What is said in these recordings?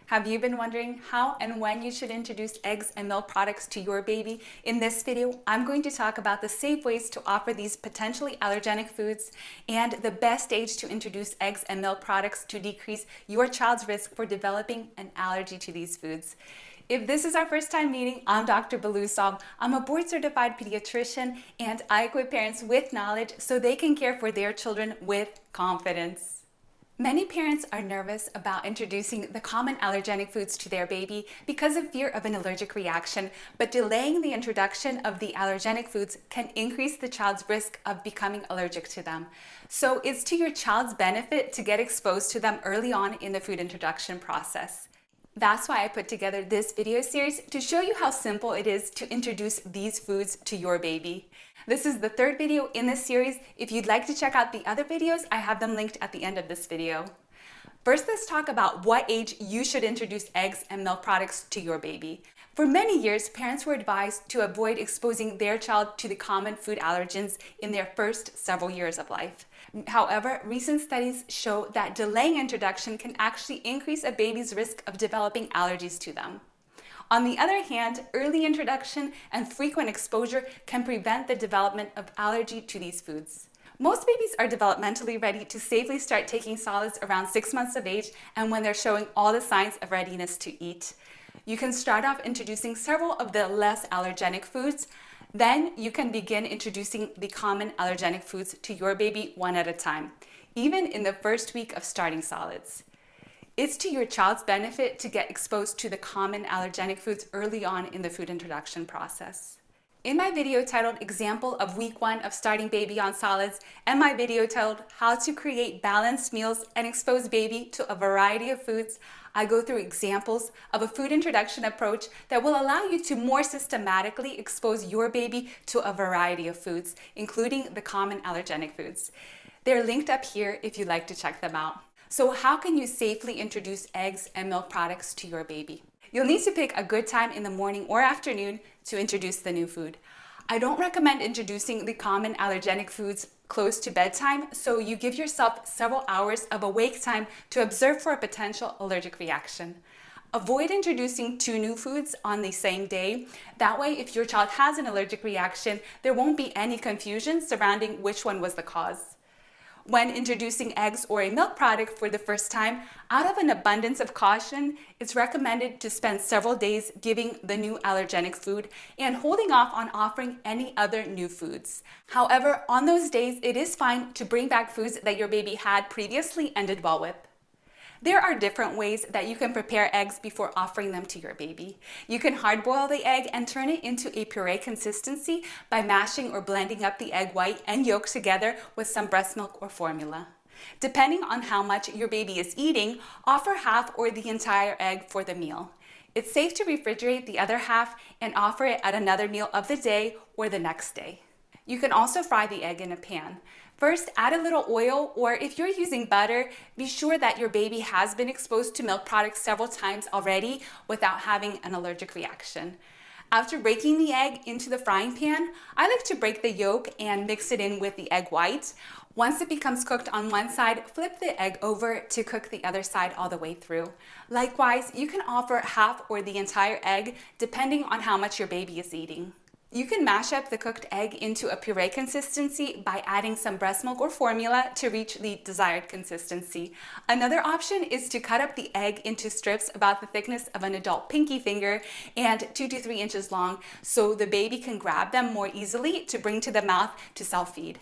Have you been wondering how and when you should introduce eggs and milk products to your baby? In this video, I'm going to talk about the safe ways to offer these potentially allergenic foods and the best age to introduce eggs and milk products to decrease your child's risk for developing an allergy to these foods. If this is our first time meeting, I'm Dr. Belousov. I'm a board-certified pediatrician and I equip parents with knowledge so they can care for their children with confidence. Many parents are nervous about introducing the common allergenic foods to their baby because of fear of an allergic reaction, but delaying the introduction of the allergenic foods can increase the child's risk of becoming allergic to them. So it's to your child's benefit to get exposed to them early on in the food introduction process. That's why I put together this video series to show you how simple it is to introduce these foods to your baby. This is the third video in this series. If you'd like to check out the other videos, I have them linked at the end of this video. First, let's talk about what age you should introduce eggs and milk products to your baby. For many years, parents were advised to avoid exposing their child to the common food allergens in their first several years of life. However, recent studies show that delaying introduction can actually increase a baby's risk of developing allergies to them. On the other hand, early introduction and frequent exposure can prevent the development of allergy to these foods. Most babies are developmentally ready to safely start taking solids around 6 months of age and when they're showing all the signs of readiness to eat. You can start off introducing several of the less allergenic foods. Then you can begin introducing the common allergenic foods to your baby one at a time, even in the first week of starting solids. It's to your child's benefit to get exposed to the common allergenic foods early on in the food introduction process. In my video titled Example of Week 1 of Starting Baby on Solids and my video titled How to Create Balanced Meals and Expose Baby to a Variety of Foods, I go through examples of a food introduction approach that will allow you to more systematically expose your baby to a variety of foods, including the common allergenic foods. They're linked up here if you'd like to check them out. So how can you safely introduce eggs and milk products to your baby? You'll need to pick a good time in the morning or afternoon to introduce the new food. I don't recommend introducing the common allergenic foods close to bedtime, so you give yourself several hours of awake time to observe for a potential allergic reaction. Avoid introducing two new foods on the same day. That way, if your child has an allergic reaction, there won't be any confusion surrounding which one was the cause. When introducing eggs or a milk product for the first time, out of an abundance of caution, it's recommended to spend several days giving the new allergenic food and holding off on offering any other new foods. However, on those days, it is fine to bring back foods that your baby had previously and did well with. There are different ways that you can prepare eggs before offering them to your baby. You can hard boil the egg and turn it into a puree consistency by mashing or blending up the egg white and yolk together with some breast milk or formula. Depending on how much your baby is eating, offer half or the entire egg for the meal. It's safe to refrigerate the other half and offer it at another meal of the day or the next day. You can also fry the egg in a pan. First, add a little oil, or if you're using butter, be sure that your baby has been exposed to milk products several times already without having an allergic reaction. After breaking the egg into the frying pan, I like to break the yolk and mix it in with the egg white. Once it becomes cooked on one side, flip the egg over to cook the other side all the way through. Likewise, you can offer half or the entire egg depending on how much your baby is eating. You can mash up the cooked egg into a puree consistency by adding some breast milk or formula to reach the desired consistency. Another option is to cut up the egg into strips about the thickness of an adult pinky finger and 2 to 3 inches long so the baby can grab them more easily to bring to the mouth to self-feed.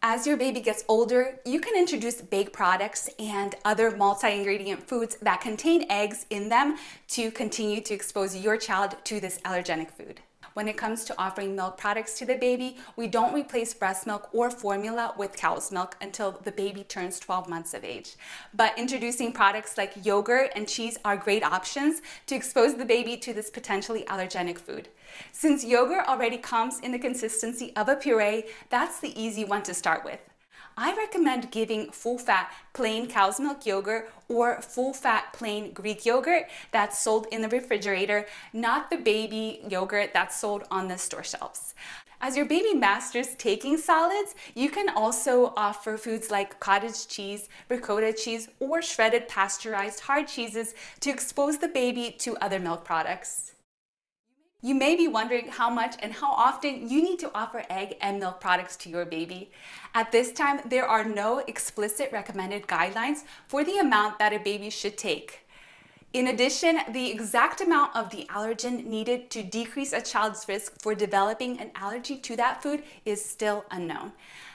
As your baby gets older, you can introduce baked products and other multi-ingredient foods that contain eggs in them to continue to expose your child to this allergenic food. When it comes to offering milk products to the baby, we don't replace breast milk or formula with cow's milk until the baby turns 12 months of age. But introducing products like yogurt and cheese are great options to expose the baby to this potentially allergenic food. Since yogurt already comes in the consistency of a puree, that's the easy one to start with. I recommend giving full-fat plain cow's milk yogurt or full-fat plain Greek yogurt that's sold in the refrigerator, not the baby yogurt that's sold on the store shelves. As your baby masters taking solids, you can also offer foods like cottage cheese, ricotta cheese, or shredded pasteurized hard cheeses to expose the baby to other milk products. You may be wondering how much and how often you need to offer egg and milk products to your baby. At this time, there are no explicit recommended guidelines for the amount that a baby should take. In addition, the exact amount of the allergen needed to decrease a child's risk for developing an allergy to that food is still unknown.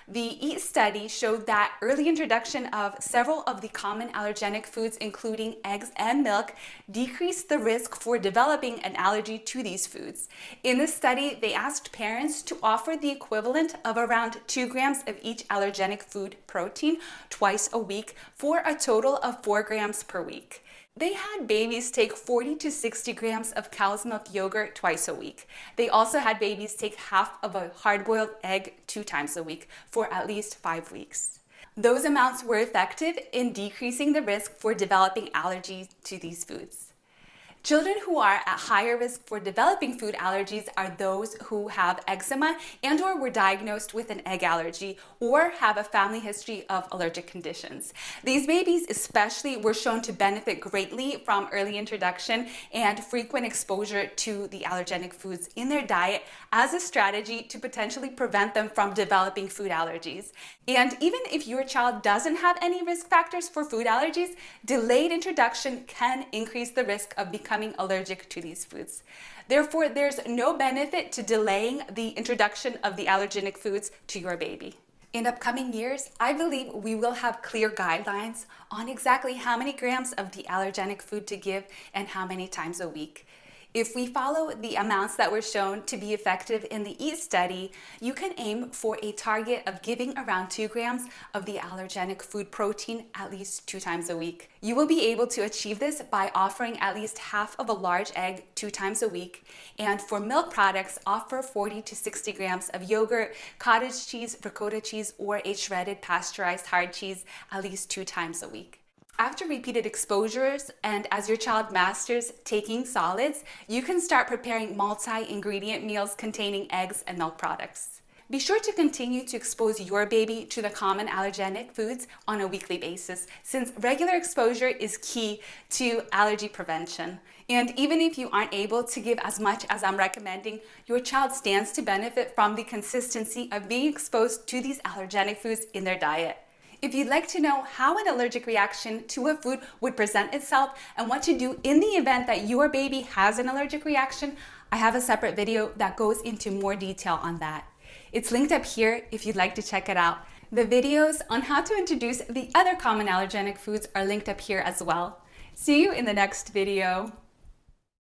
The EAT study showed that early introduction of several of the common allergenic foods, including eggs and milk, decreased the risk for developing an allergy to these foods. In this study, they asked parents to offer the equivalent of around 2 grams of each allergenic food protein twice a week for a total of 4 grams per week. They had babies take 40 to 60 grams of cow's milk yogurt twice a week. They also had babies take half of a hard-boiled egg 2 times a week for at least 5 weeks. Those amounts were effective in decreasing the risk for developing allergies to these foods. Children who are at higher risk for developing food allergies are those who have eczema and/or were diagnosed with an egg allergy or have a family history of allergic conditions. These babies especially were shown to benefit greatly from early introduction and frequent exposure to the allergenic foods in their diet as a strategy to potentially prevent them from developing food allergies. And even if your child doesn't have any risk factors for food allergies, delayed introduction can increase the risk of becoming allergic to these foods. Therefore, there's no benefit to delaying the introduction of the allergenic foods to your baby. In upcoming years, I believe we will have clear guidelines on exactly how many grams of the allergenic food to give and how many times a week. If we follow the amounts that were shown to be effective in the EAT study, you can aim for a target of giving around 2 grams of the allergenic food protein at least 2 times a week. You will be able to achieve this by offering at least half of a large egg 2 times a week, and for milk products, offer 40 to 60 grams of yogurt, cottage cheese, ricotta cheese, or a shredded pasteurized hard cheese at least 2 times a week. After repeated exposures and as your child masters taking solids, you can start preparing multi-ingredient meals containing eggs and milk products. Be sure to continue to expose your baby to the common allergenic foods on a weekly basis, since regular exposure is key to allergy prevention. And even if you aren't able to give as much as I'm recommending, your child stands to benefit from the consistency of being exposed to these allergenic foods in their diet. If you'd like to know how an allergic reaction to a food would present itself and what to do in the event that your baby has an allergic reaction, I have a separate video that goes into more detail on that. It's linked up here if you'd like to check it out. The videos on how to introduce the other common allergenic foods are linked up here as well. See you in the next video.